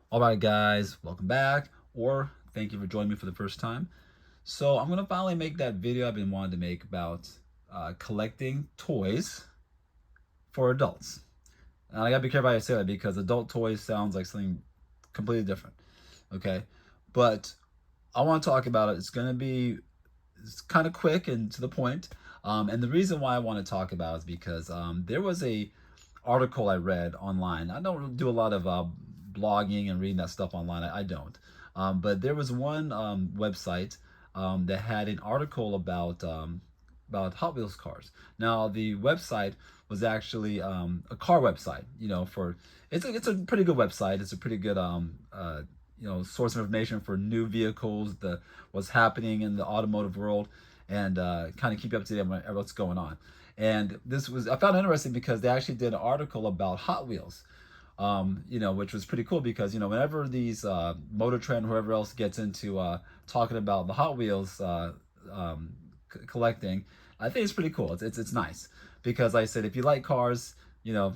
All right, guys, welcome back, or thank you for joining me for the first time. So I'm gonna finally make that video I've been wanting to make about collecting toys for adults. And I gotta be careful how I say that because adult toys sounds like something completely different. Okay, but I want to talk about it. It's kind of quick and to the point. And the reason why I want to talk about it is because there was a article I read online. I don't do a lot of blogging and reading that stuff online. I don't. But there was one website that had an article about Hot Wheels cars. Now the website was actually a car website. It's a pretty good website. It's a pretty good source of information for new vehicles, the what's happening in the automotive world, and kind of keep you up to date on what's going on. And I found it interesting because they actually did an article about Hot Wheels, which was pretty cool because whenever these Motor Trend, whoever else gets into talking about the Hot Wheels collecting, I think it's pretty cool. It's nice because like I said, if you like cars, a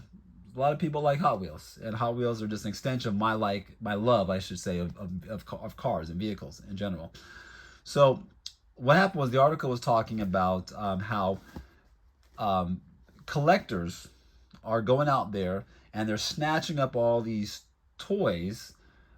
lot of people like Hot Wheels, and Hot Wheels are just an extension of my love, I should say, of cars and vehicles in general. So what happened was the article was talking about how um, collectors are going out there and they're snatching up all these toys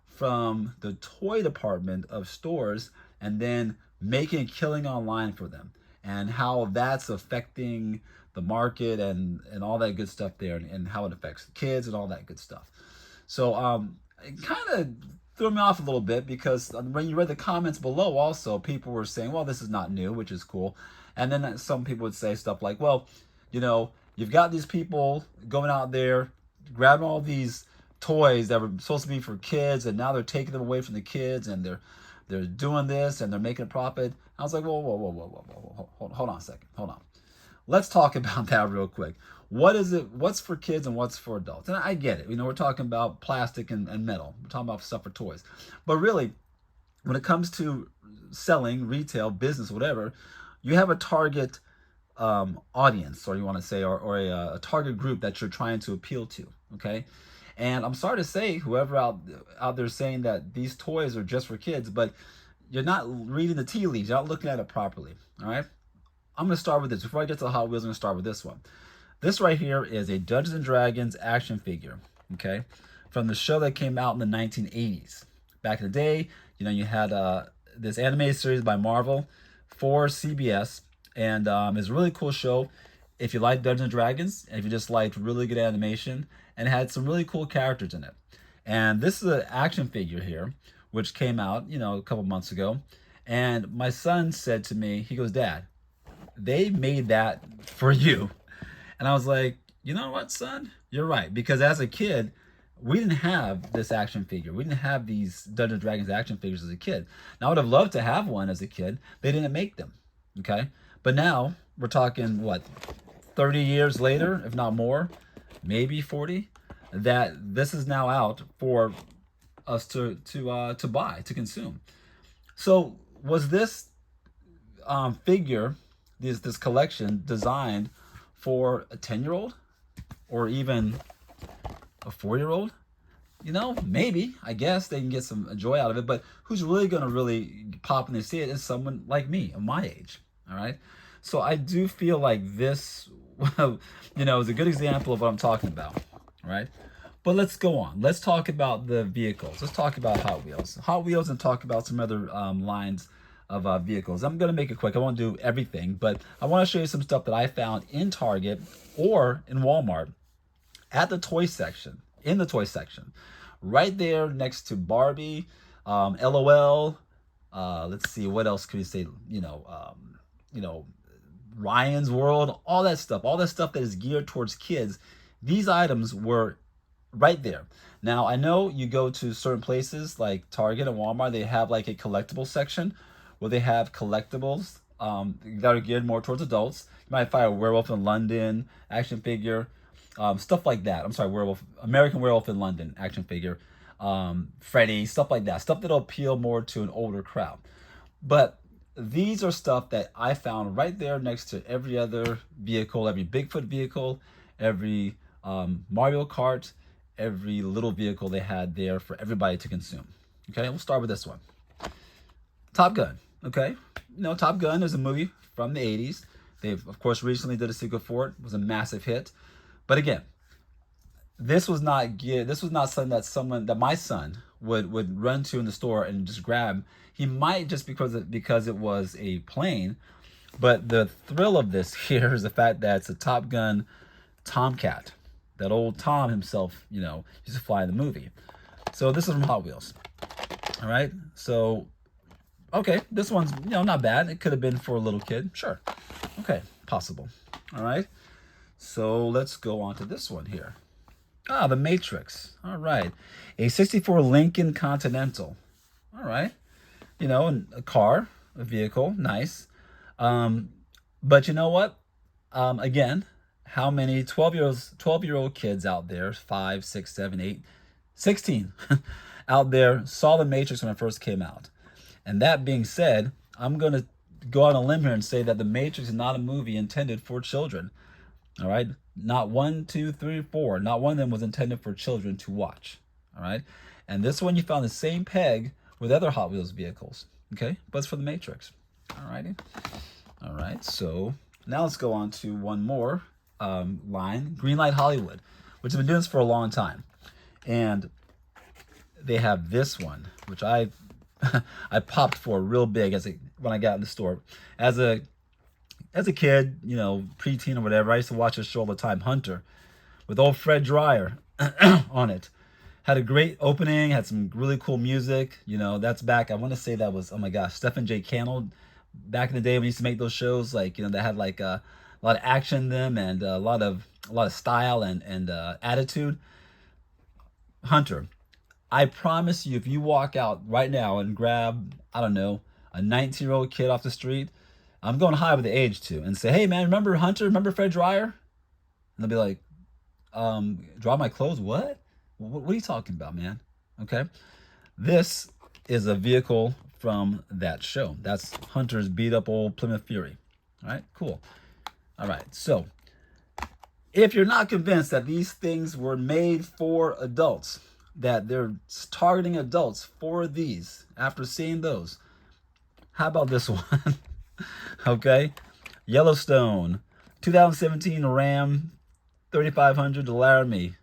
from the toy department of stores and then making a killing online for them, and how that's affecting the market and all that good stuff there, and how it affects the kids and all that good stuff. So it kind of threw me off a little bit because when you read the comments below, also people were saying, well, this is not new, which is cool. And then some people would say stuff like, well, you've got these people going out there grabbing all these toys that were supposed to be for kids, and now they're taking them away from the kids, and they're doing this and they're making a profit. I was like, whoa, whoa, whoa, whoa, whoa, whoa, hold on a second, hold on. Let's talk about that real quick. What is it? What's for kids and what's for adults? And I get it. We're talking about plastic and metal. We're talking about stuff for toys. But really, when it comes to selling, retail, business, whatever, you have a target audience, or you want to say, or a target group that you're trying to appeal to. Okay. And I'm sorry to say, whoever out there saying that these toys are just for kids, but you're not reading the tea leaves. You're not looking at it properly. All right. I'm going to start with this. Before I get to the Hot Wheels, I'm going to start with this one. This right here is a Dungeons and Dragons action figure, okay, from the show that came out in the 1980s. Back in the day, you had this animated series by Marvel for CBS, and it's a really cool show. If you like Dungeons and Dragons, and if you just liked really good animation, and it had some really cool characters in it. And this is an action figure here, which came out, a couple months ago. And my son said to me, he goes, Dad, they made that for you. And I was like, you know what, son? You're right. Because as a kid, we didn't have this action figure. We didn't have these Dungeons and Dragons action figures as a kid. Now, I would have loved to have one as a kid. They didn't make them. Okay. But now we're talking, what, 30 years later, if not more, maybe 40, that this is now out for us to buy, to consume. So was this figure, this collection, designed for a 10-year-old or even a 4-year-old? Maybe. I guess they can get some joy out of it, but who's really going to really pop when they see it is someone like me, of my age. All right. So I do feel like this, is a good example of what I'm talking about. Right. But let's go on. Let's talk about the vehicles. Let's talk about Hot Wheels. Hot Wheels, and talk about some other lines of vehicles. I'm going to make it quick. I won't do everything, but I want to show you some stuff that I found in Target or in Walmart at the toy section, in the toy section, right there next to Barbie, LOL. Let's see, what else could we say? You know, Ryan's World, all that stuff that is geared towards kids. These items were right there. Now, I know you go to certain places like Target and Walmart, they have like a collectible section where they have collectibles that are geared more towards adults. You might find a Werewolf in London action figure, stuff like that. I'm sorry, American Werewolf in London action figure, Freddy, stuff like that. Stuff that'll appeal more to an older crowd. But these are stuff that I found right there next to every other vehicle, every Bigfoot vehicle, every Mario Kart, every little vehicle they had there for everybody to consume. Okay, we'll start with this one. Top Gun. Okay, Top Gun is a movie from the 80s. They've, of course, recently did a sequel for it. It was a massive hit. But again, this was not something that my son would run to in the store and just grab. He might just because it was a plane, but the thrill of this here is the fact that it's a Top Gun Tomcat. That old Tom himself, used to fly in the movie. So this is from Hot Wheels. All right. So, okay, this one's not bad. It could have been for a little kid, sure. Okay, possible. All right. So let's go on to this one here. The Matrix. All right. A 64 Lincoln Continental. All right. A car, a vehicle, nice. But you know what? Again, how many 12-year-old kids out there, 5, 6, 7, 8, 16 out there saw The Matrix when it first came out? And that being said, I'm going to go on a limb here and say that The Matrix is not a movie intended for children. All right. Not 1, 2, 3, 4. Not one of them was intended for children to watch. All right. And this one, you found the same peg with other Hot Wheels vehicles. Okay. But it's for The Matrix. All righty. All right. So now let's go on to one more line, Greenlight Hollywood, which has been doing this for a long time. And they have this one, which I popped for real big when I got in the store. As a kid, preteen or whatever, I used to watch this show all the time, Hunter, with old Fred Dryer on it. Had a great opening, had some really cool music. That's back, I want to say that was, oh my gosh, Stephen J. Cannell, back in the day when he used to make those shows, that had like a lot of action in them and a lot of style and attitude. Hunter. I promise you, if you walk out right now and grab, I don't know, a 19-year-old kid off the street, I'm going high with the age too, and say, hey man, remember Hunter? Remember Fred Dryer? And they'll be like, draw my clothes? What are you talking about, man? Okay. This is a vehicle from that show. That's Hunter's beat up old Plymouth Fury. All right, cool. All right, so if you're not convinced that these things were made for adults, that they're targeting adults for these, after seeing those, how about this one? Okay, Yellowstone, 2017 Ram 3500 Laramie.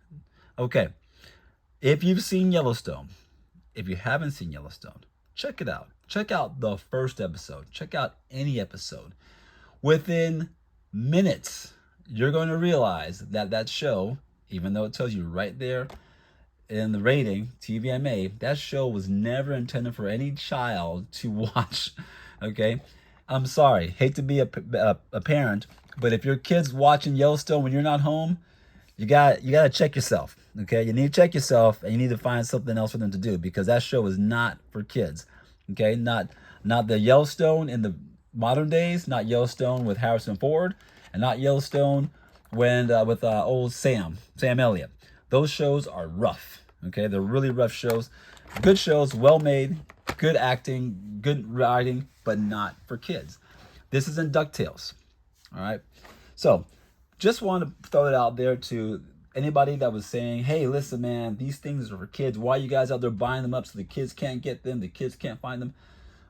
Okay, if you've seen Yellowstone, if you haven't seen Yellowstone, check it out. Check out the first episode. Check out any episode. Within minutes, you're going to realize that show, even though it tells you right there in the rating, TVMA, that show was never intended for any child to watch. Okay, I'm sorry, hate to be a parent, but if your kid's watching Yellowstone when you're not home, you got to check yourself. Okay, you need to check yourself, and you need to find something else for them to do, because that show is not for kids. Okay, not the Yellowstone in the modern days, not Yellowstone with Harrison Ford, and not Yellowstone with old Sam Elliott. Those shows are rough. Okay, they're really rough shows. Good shows, well made, good acting, good writing, but not for kids. This is in DuckTales. All right. So just want to throw it out there to anybody that was saying, hey, listen, man, these things are for kids. Why are you guys out there buying them up so the kids can't get them? The kids can't find them.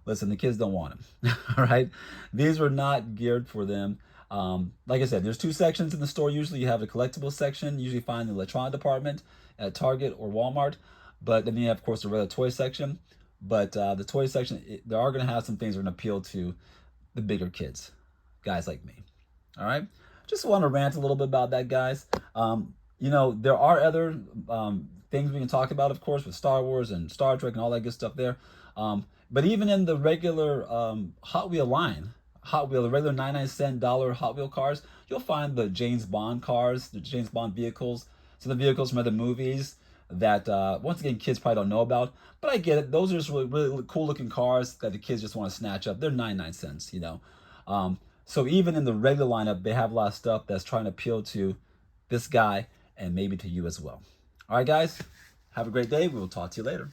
Listen, the kids don't want them. All right. These were not geared for them. Like I said, there's two sections in the store. Usually you have a collectible section, usually find the electronic department at Target or Walmart. But then you have, of course, the regular toy section. But the toy section, they are going to have some things that are going to appeal to the bigger kids, guys like me. All right. Just want to rant a little bit about that, guys. There are other things we can talk about, of course, with Star Wars and Star Trek and all that good stuff there. But even in the regular Hot Wheel line, the regular 99-cent Hot Wheel cars, you'll find the James Bond cars, the James Bond vehicles, some of the vehicles from other movies that, once again, kids probably don't know about. But I get it. Those are just really cool-looking cars that the kids just want to snatch up. They're 99 cents, So even in the regular lineup, they have a lot of stuff that's trying to appeal to this guy and maybe to you as well. All right, guys, have a great day. We will talk to you later.